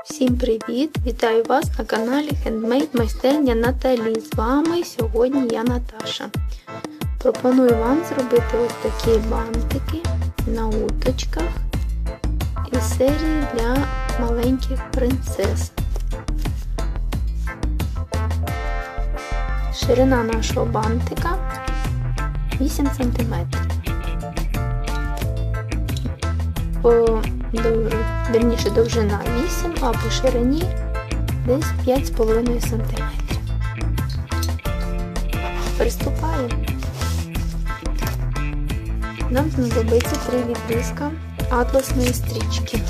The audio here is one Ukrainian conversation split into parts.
Всім привіт! Вітаю вас на каналі Хендмейд майстерня Наталі. З вами сьогодні я Наташа. Пропоную вам зробити ось такі бантики на уточках із серії для маленьких принцес. Ширина нашого бантика 8 см. Довжина 8, а по ширині десь 5,5 см. Приступаємо. Нам знадобиться 3 відрізка атласної стрічки.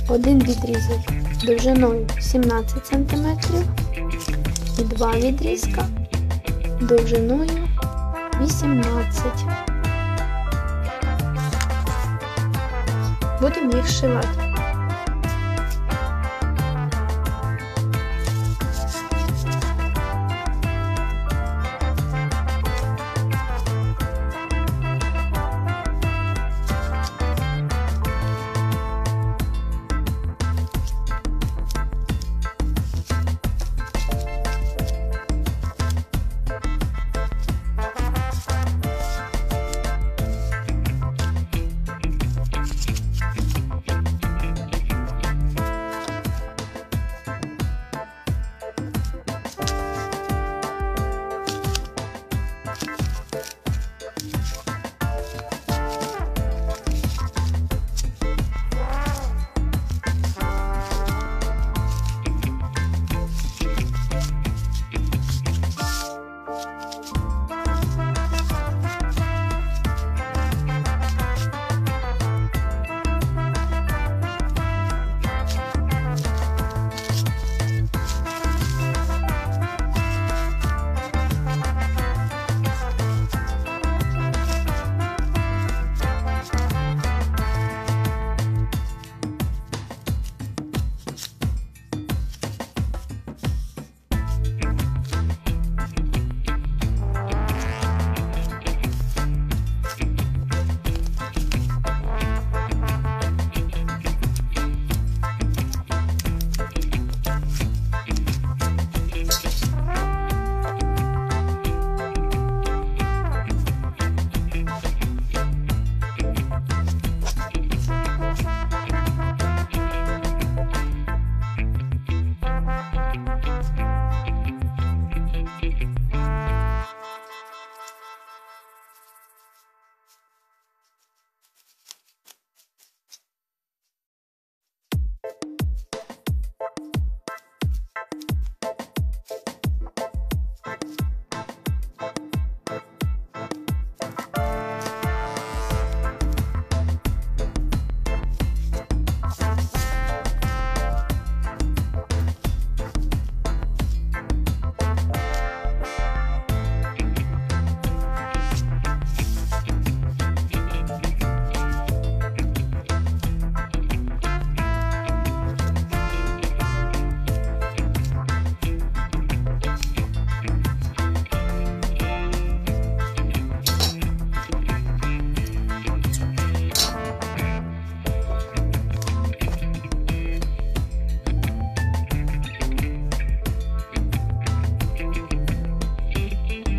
Один відрізок довжиною 17 см і 2 відрізка довжиною 18 см. Будемо їх зшивати.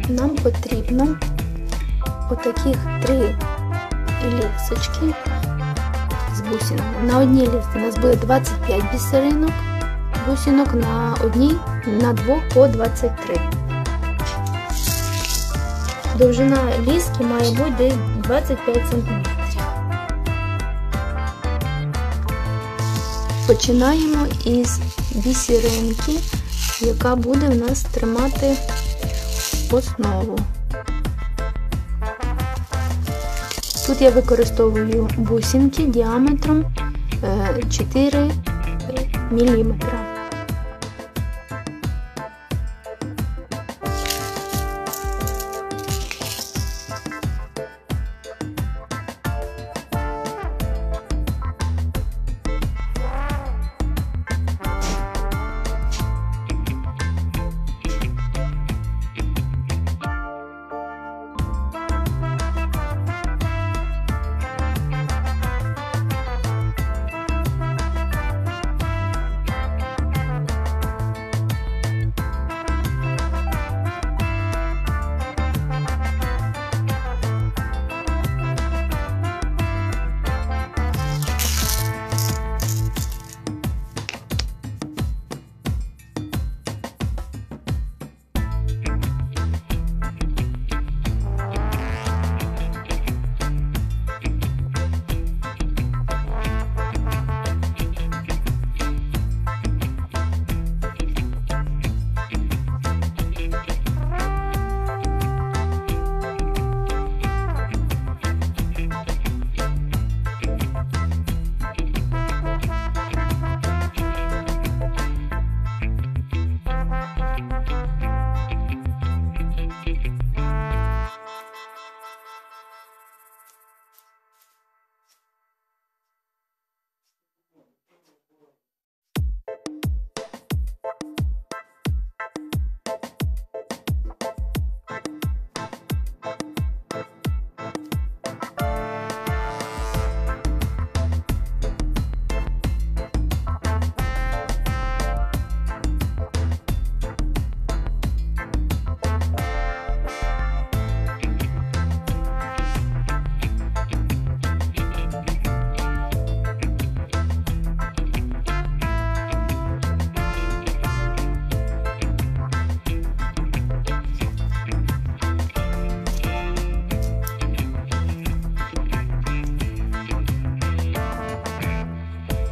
Нам потрібно отаких 3 лісочки з бусинами. На одній лісці у нас буде 25 бісеринок, бусинок, на двох по 23. Довжина ліски має бути десь 25 см. Починаємо із бісеринки, яка буде в нас тримати основу. Тут я використовую бусинки діаметром 4 мм.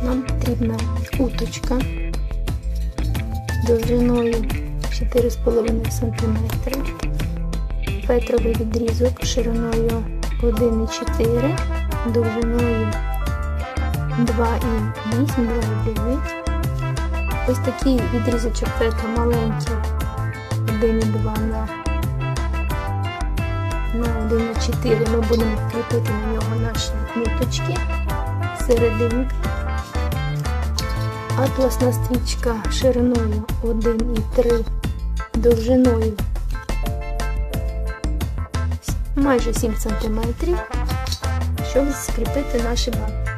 нам потрібна уточка довжиною 4,5 см, фетровий відрізок шириною 1,4, довжиною 2,8-2,9. Ось такий відрізочок фетра маленький, 1,2 на 1,4. Ми будемо кріпити на нього наші ниточки серединки. Атласна стрічка шириною 1,3, довжиною майже 7 см, щоб скріпити наші банти.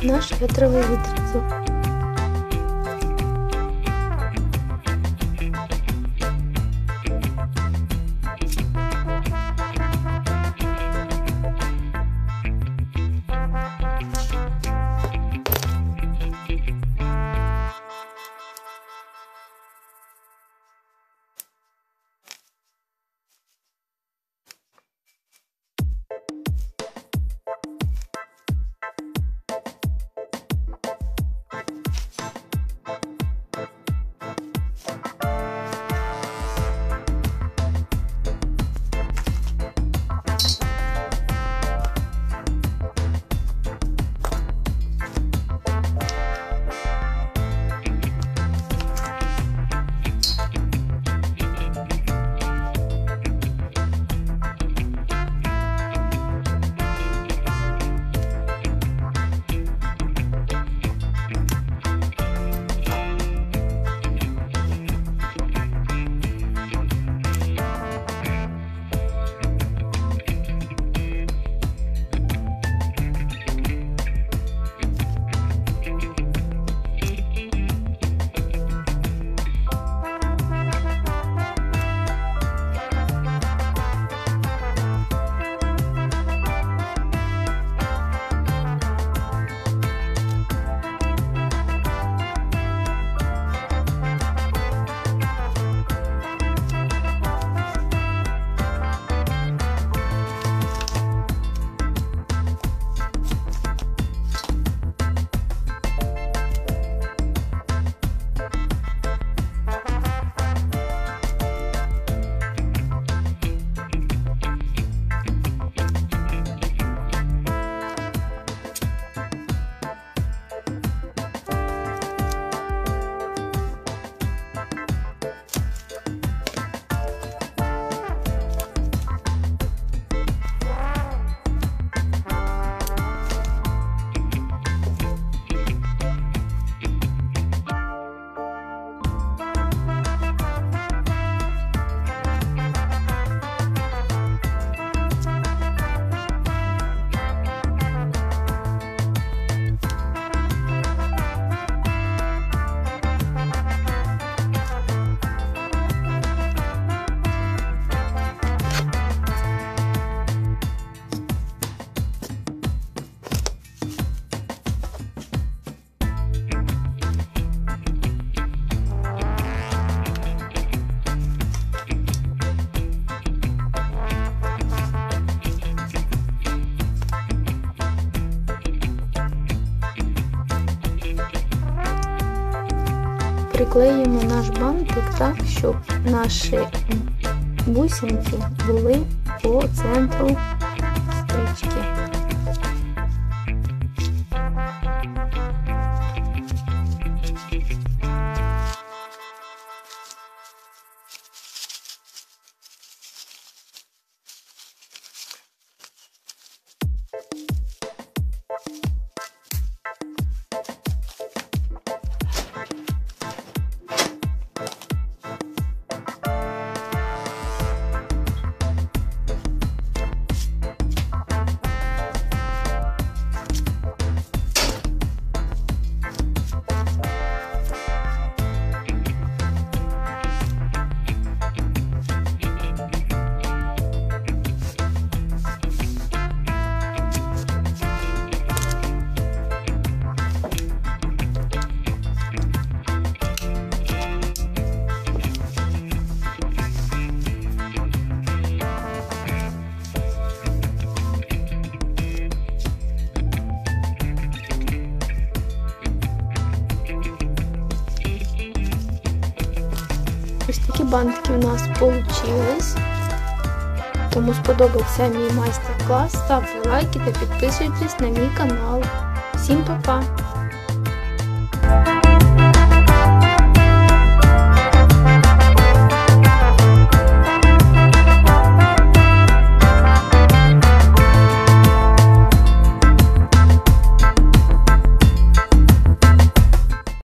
Наш фетровий відрізок. Приклеїмо наш бантик так, щоб наші бусинки були по центру стрічки. Ось такі бантики у нас вийшли. Кому сподобався мій майстер-клас, ставте лайки та підписуйтесь на мій канал. Всім па-па!